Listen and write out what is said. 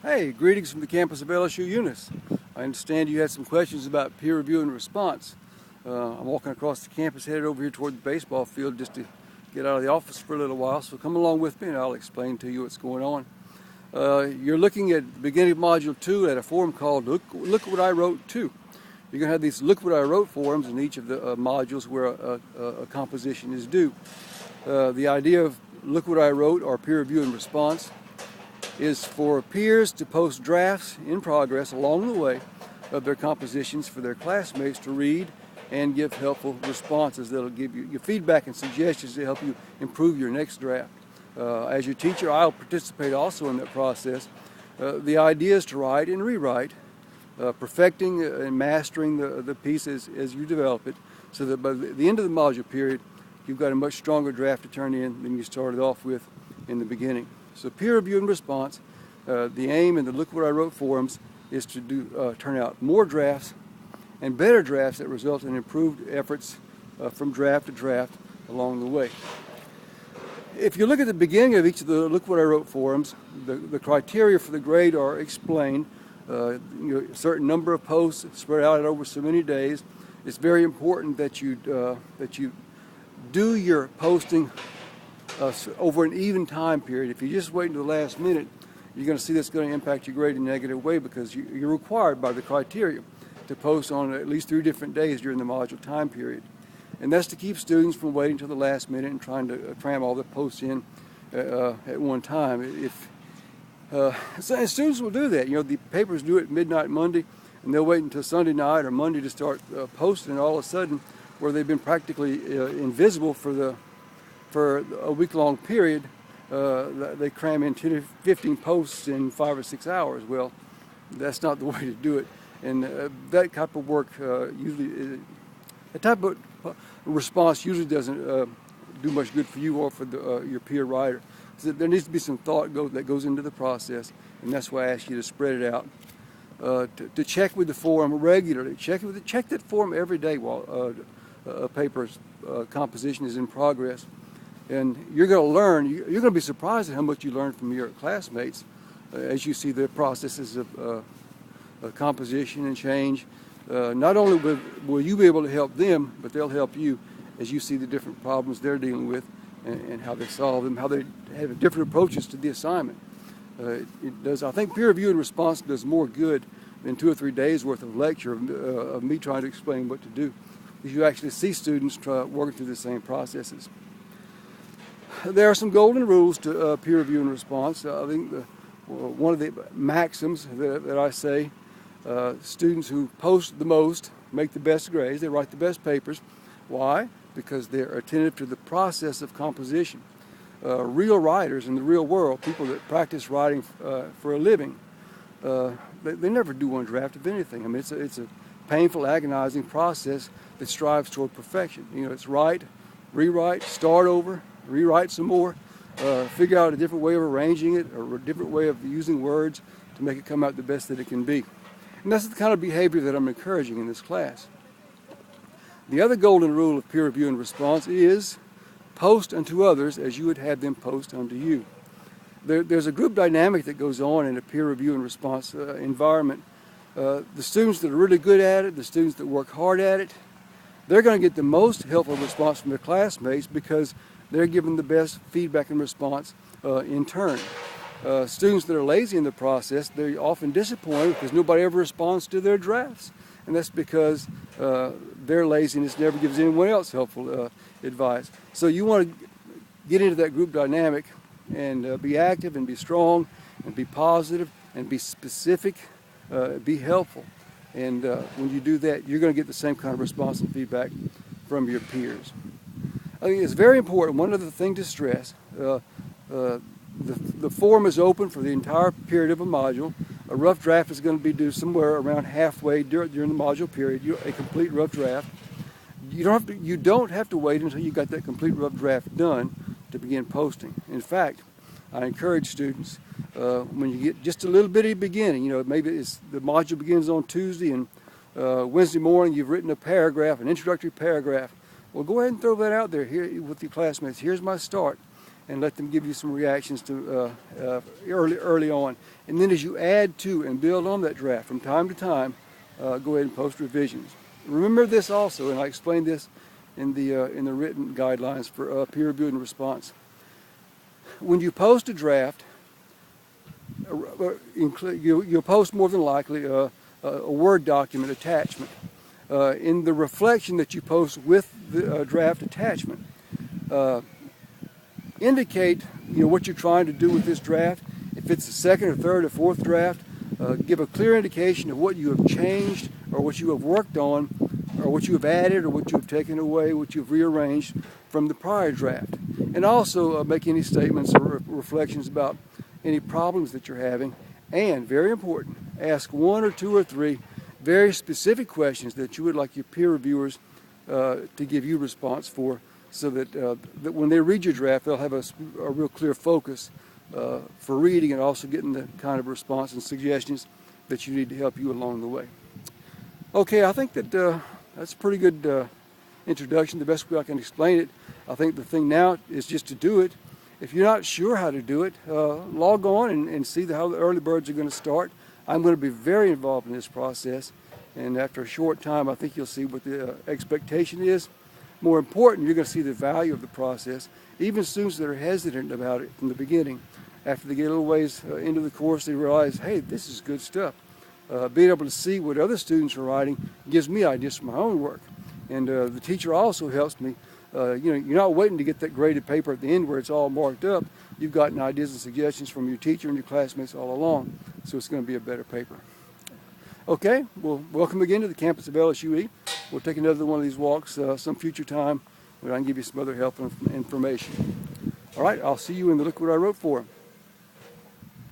Hey, greetings from the campus of LSU Eunice. I understand you had some questions about peer review and response. I'm walking across the campus headed over here toward the baseball field just to get out of the office for a little while, so come along with me and I'll explain to you what's going on. You're looking at the beginning of Module 2 at a forum called Look What I Wrote 2. You're going to have these Look What I Wrote forums in each of the modules where a composition is due. The idea of Look What I Wrote, or peer review and response, is for peers to post drafts in progress along the way of their compositions for their classmates to read and give helpful responses that'll give you your feedback and suggestions to help you improve your next draft. As your teacher, I'll participate also in that process. The idea is to write and rewrite, perfecting and mastering the piece as you develop it, so that by the end of the module period, you've got a much stronger draft to turn in than you started off with in the beginning. So peer review and response, the aim in the Look What I Wrote forums is to turn out more drafts and better drafts that result in improved efforts from draft to draft along the way. If you look at the beginning of each of the Look What I Wrote forums, the criteria for the grade are explained. A certain number of posts spread out over so many days. It's very important that you do your posting over an even time period. If you just wait until the last minute, you're going to see that's going to impact your grade in a negative way, because you're required by the criteria to post on at least 3 different days during the module time period. And that's to keep students from waiting till the last minute and trying to cram all the posts in at one time. So students will do that. The papers due at midnight Monday, and they'll wait until Sunday night or Monday to start posting, and all of a sudden, where they've been practically invisible for a week-long period, they cram in 10 or 15 posts in 5 or 6 hours. Well, that's not the way to do it. And that type of work that type of response usually doesn't do much good for you or for your peer writer. So there needs to be some thought that goes into the process, and that's why I ask you to spread it out. To check with the forum regularly. Check that forum every day while a paper's composition is in progress. And you're going to learn, you're going to be surprised at how much you learn from your classmates as you see the processes of composition and change. Not only will you be able to help them, but they'll help you as you see the different problems they're dealing with and how they solve them, how they have different approaches to the assignment. I think peer review and response does more good than 2 or 3 days worth of lecture of me trying to explain what to do. You actually see students working through the same processes. There are some golden rules to peer review and response. I think one of the maxims that I say, students who post the most make the best grades. They write the best papers. Why? Because they're attentive to the process of composition. Real writers in the real world, people that practice writing for a living, they never do one draft of anything. I mean, it's a painful, agonizing process that strives toward perfection. It's write, rewrite, start over, rewrite some more, figure out a different way of arranging it, or a different way of using words to make it come out the best that it can be. And that's the kind of behavior that I'm encouraging in this class. The other golden rule of peer review and response is post unto others as you would have them post unto you. There's a group dynamic that goes on in a peer review and response environment. The students that are really good at it, the students that work hard at it, they're going to get the most helpful response from their classmates because they're given the best feedback and response in turn. Students that are lazy in the process, they're often disappointed because nobody ever responds to their drafts. And that's because their laziness never gives anyone else helpful advice. So you want to get into that group dynamic and be active and be strong and be positive and be specific, be helpful. And when you do that, you're going to get the same kind of response and feedback from your peers. I think it's very important. One other thing to stress, the forum is open for the entire period of a module. A rough draft is going to be due somewhere around halfway during the module period, a complete rough draft. You don't have to wait until you got that complete rough draft done to begin posting. In fact, I encourage students, when you get just a little bitty beginning, maybe the module begins on Tuesday and Wednesday morning you've written a paragraph, an introductory paragraph. Well, go ahead and throw that out there here with your classmates. Here's my start. and let them give you some reactions to early on. And then as you add to and build on that draft from time to time, go ahead and post revisions. Remember this also, and I explained this in the written guidelines for peer review and response. When you post a draft, you'll post more than likely a Word document attachment. In the reflection that you post with the draft attachment, indicate what you're trying to do with this draft. If it's the second or third or fourth draft, give a clear indication of what you have changed or what you have worked on or what you have added or what you have taken away, what you've rearranged from the prior draft. And also make any statements or reflections about any problems that you're having. And, very important, ask one or two or three very specific questions that you would like your peer reviewers to give you response for, so that, that when they read your draft, they'll have a real clear focus for reading and also getting the kind of response and suggestions that you need to help you along the way. Okay, I think that that's a pretty good introduction, the best way I can explain it. I think the thing now is just to do it. If you're not sure how to do it, log on and see how the early birds are going to start. I'm going to be very involved in this process, and after a short time I think you'll see what the expectation is. More important, you're going to see the value of the process. Even students that are hesitant about it from the beginning, after they get a little ways into the course, they realize, hey, this is good stuff. Being able to see what other students are writing gives me ideas for my own work. And the teacher also helps me. You're not waiting to get that graded paper at the end where it's all marked up. You've gotten ideas and suggestions from your teacher and your classmates all along, so it's going to be a better paper. Okay, well, welcome again to the campus of LSUE. We'll take another one of these walks some future time, where I can give you some other help and information. All right, I'll see you in the Look What I Wrote for.